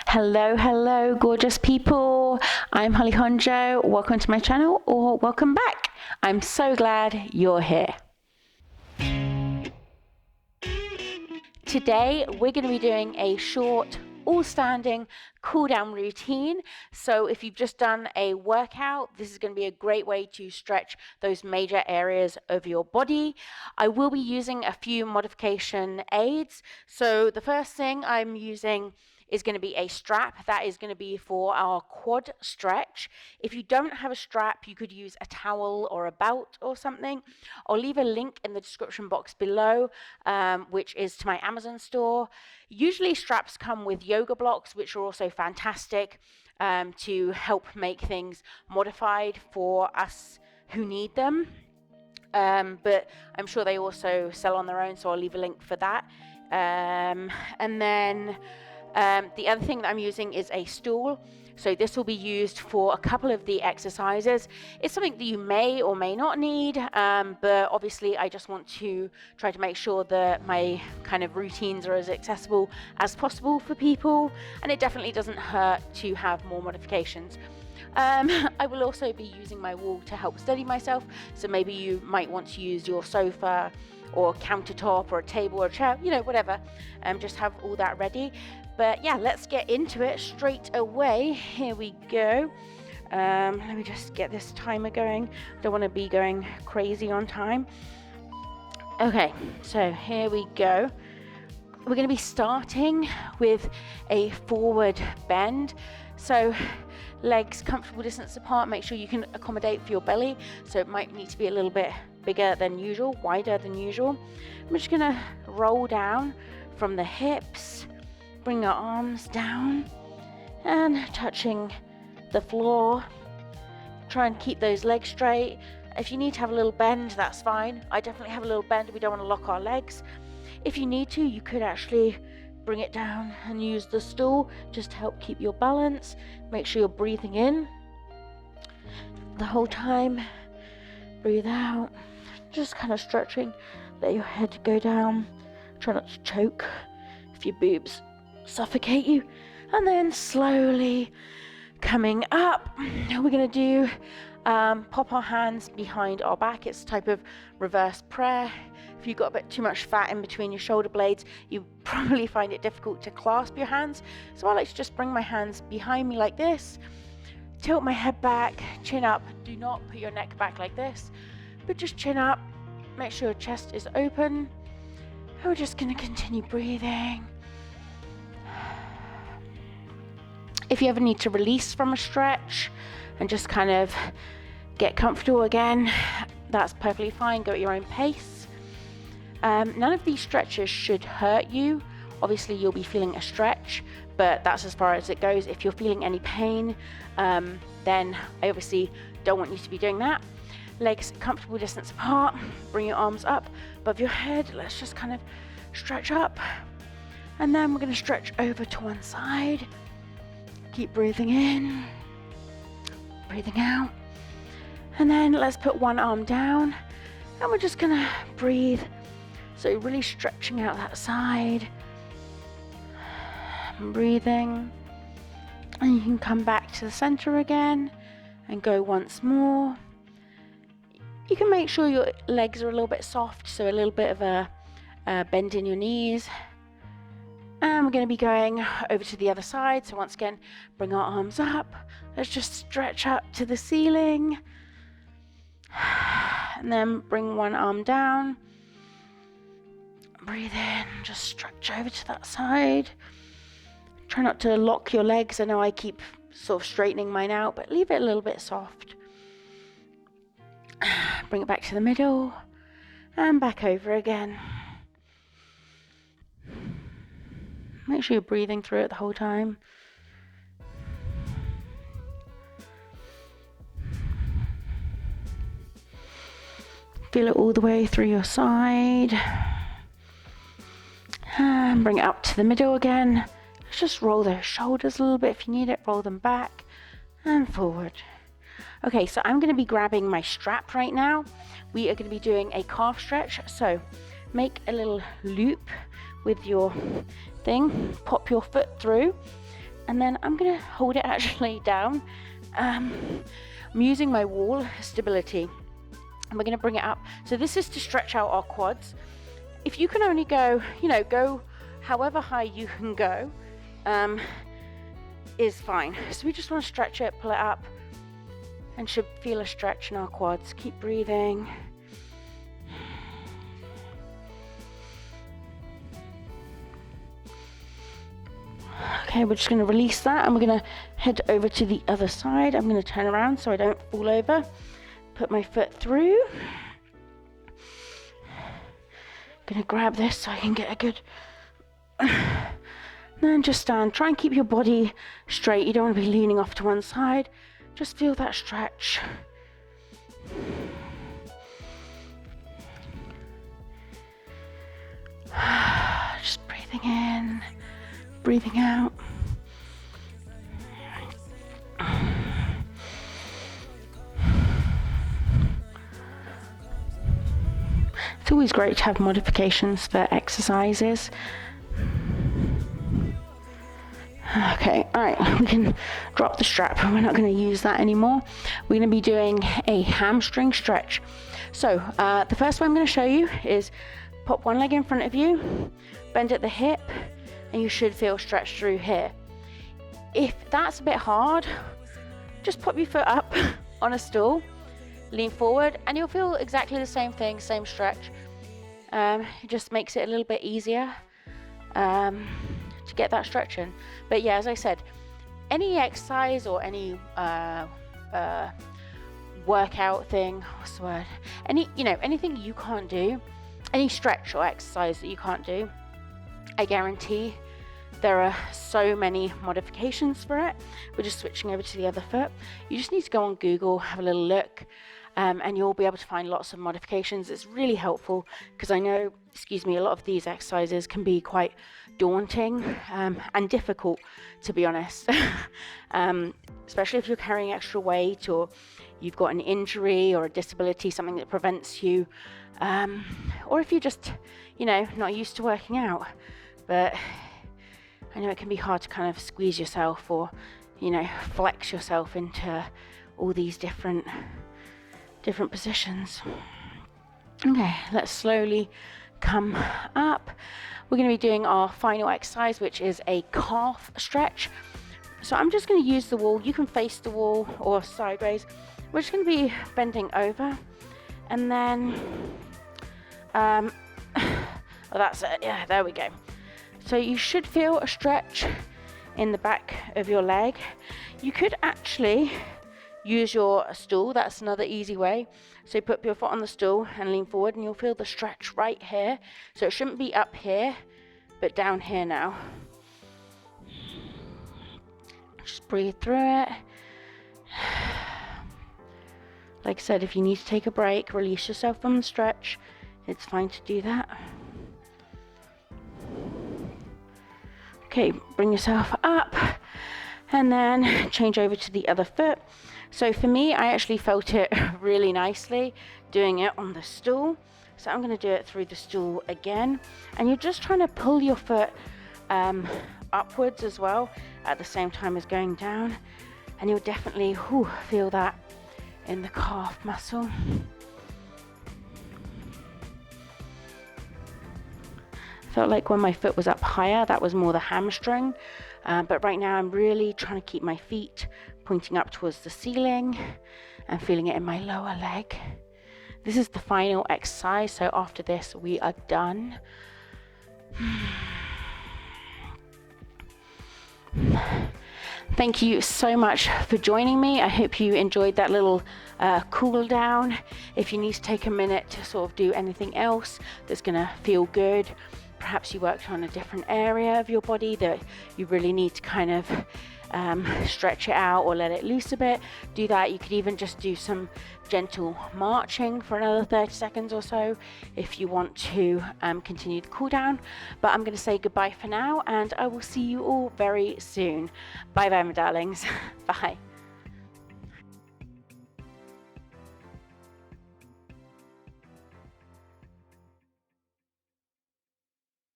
Hello, gorgeous people. I'm Honjo. Welcome to my channel, or welcome back. I'm so glad you're here. Today, we're going to be doing a short, all-standing cool-down routine. So if you've just done a workout, this is going to be a great way to stretch those major areas of your body. I will be using a few modification aids. So the first thing I'm using is going to be a strap. That is going to be for our quad stretch. If you don't have a strap, you could use a towel or a belt or something. I'll leave a link in the description box below, which is to my Amazon store. Usually straps come with yoga blocks, which are also fantastic to help make things modified for us who need them. But I'm sure they also sell on their own, so I'll leave a link for that. And then the other thing that I'm using is a stool. So this will be used for a couple of the exercises. It's something that you may or may not need, but obviously I just want to try to make sure that my kind of routines are as accessible as possible for people, and it definitely doesn't hurt to have more modifications. I will also be using my wall to help steady myself, so maybe you might want to use your sofa or countertop or a table or a chair, you know, whatever, just have all that ready. But yeah, let's get into it straight away. Here we go. Let me just get this timer going. Don't want to be going crazy on time. Okay, so here we go. We're going to be starting with a forward bend. So legs comfortable distance apart. Make sure you can accommodate for your belly. So it might need to be a little bit bigger than usual, wider than usual. I'm just going to roll down from the hips. Bring our arms down and touching the floor. Try and keep those legs straight. If you need to have a little bend, that's fine. I definitely have a little bend. We don't want to lock our legs. If you need to, you could actually bring it down and use the stool just to help keep your balance. Make sure you're breathing in the whole time. Breathe out. Just kind of stretching. Let your head go down. Try not to choke if your boobs suffocate you. And then slowly coming up, we're going to do pop our hands behind our back. It's a type of reverse prayer. If you've got a bit too much fat in between your shoulder blades, you probably find it difficult to clasp your hands. So I like to just bring my hands behind me like this, tilt my head back, chin up. Do not put your neck back like this, but just chin up. Make sure your chest is open. And we're just going to continue breathing. If you ever need to release from a stretch and just kind of get comfortable again, that's perfectly fine. Go at your own pace. None of these stretches should hurt you. Obviously, you'll be feeling a stretch, but that's as far as it goes. If you're feeling any pain, then I obviously don't want you to be doing that. Legs comfortable distance apart. Bring your arms up above your head. Let's just kind of stretch up. And then we're going to stretch over to one side. Keep breathing in, breathing out. And then let's put one arm down and we're just gonna breathe. So really stretching out that side, breathing. And you can come back to the center again and go once more. You can make sure your legs are a little bit soft, so a little bit of a bend in your knees. And we're going to be going over to the other side. So once again, bring our arms up. Let's just stretch up to the ceiling. And then bring one arm down. Breathe in, just stretch over to that side. Try not to lock your legs. I know I keep sort of straightening mine out, but leave it a little bit soft. Bring it back to the middle and back over again. Make sure you're breathing through it the whole time. Feel it all the way through your side. And bring it up to the middle again. Let's just roll those shoulders a little bit if you need it. Roll them back and forward. Okay, so I'm going to be grabbing my strap right now. We are going to be doing a calf stretch. So make a little loop with your thing, pop your foot through, And then I'm going to hold it actually down. I'm using my wall stability, and we're going to bring it up. So this is to stretch out our quads. If you can only go, go however high you can go, is fine. So we just want to stretch it, pull it up, and should feel a stretch in our quads. Keep breathing. Okay, we're just going to release that, and we're going to head over to the other side. I'm going to turn around so I don't fall over. Put my foot through. Going to grab this so I can get a good... Then just stand. Try and keep your body straight. You don't want to be leaning off to one side. Just feel that stretch. Just breathing in, breathing out. It's always great to have modifications for exercises. Okay, all right, we can drop the strap. We're not going to use that anymore. We're going to be doing a hamstring stretch. So the first one I'm going to show you is pop one leg in front of you, bend at the hip, and you should feel stretched through here. If that's a bit hard, just pop your foot up on a stool, lean forward, and you'll feel exactly the same thing, same stretch. It just makes it a little bit easier to get that stretch in. But yeah, as I said, any exercise or any workout thing, what's the word? Anything you can't do, any stretch or exercise that you can't do, I guarantee there are so many modifications for it. We're just switching over to the other foot. You just need to go on Google, have a little look, and you'll be able to find lots of modifications. It's really helpful because I know, a lot of these exercises can be quite daunting and difficult, to be honest. Especially if you're carrying extra weight, or you've got an injury or a disability, something that prevents you, or if you're just, not used to working out. But I know it can be hard to kind of squeeze yourself or, flex yourself into all these different positions. Okay, let's slowly come up. We're going to be doing our final exercise, which is a calf stretch. So I'm just going to use the wall. You can face the wall or sideways. We're just going to be bending over, and then that's it. Yeah, there we go. So you should feel a stretch in the back of your leg. You could actually use your stool. That's another easy way. So put your foot on the stool and lean forward, and you'll feel the stretch right here. So it shouldn't be up here, but down here now. Just breathe through it. Like I said, if you need to take a break, release yourself from the stretch, it's fine to do that. Okay, bring yourself up, and then change over to the other foot. So for me, I actually felt it really nicely doing it on the stool. So I'm going to do it through the stool again. And you're just trying to pull your foot upwards as well at the same time as going down. And you'll definitely feel that in the calf muscle. Felt like when my foot was up higher, that was more the hamstring. But right now I'm really trying to keep my feet pointing up towards the ceiling and feeling it in my lower leg. This is the final exercise, so after this we are done. Thank you so much for joining me. I hope you enjoyed that little cool down. If you need to take a minute to sort of do anything else that's gonna feel good, perhaps you worked on a different area of your body that you really need to kind of stretch it out or let it loose a bit, do that. You could even just do some gentle marching for another 30 seconds or so if you want to continue the cool down. But I'm going to say goodbye for now, and I will see you all very soon. Bye bye, my darlings. Bye.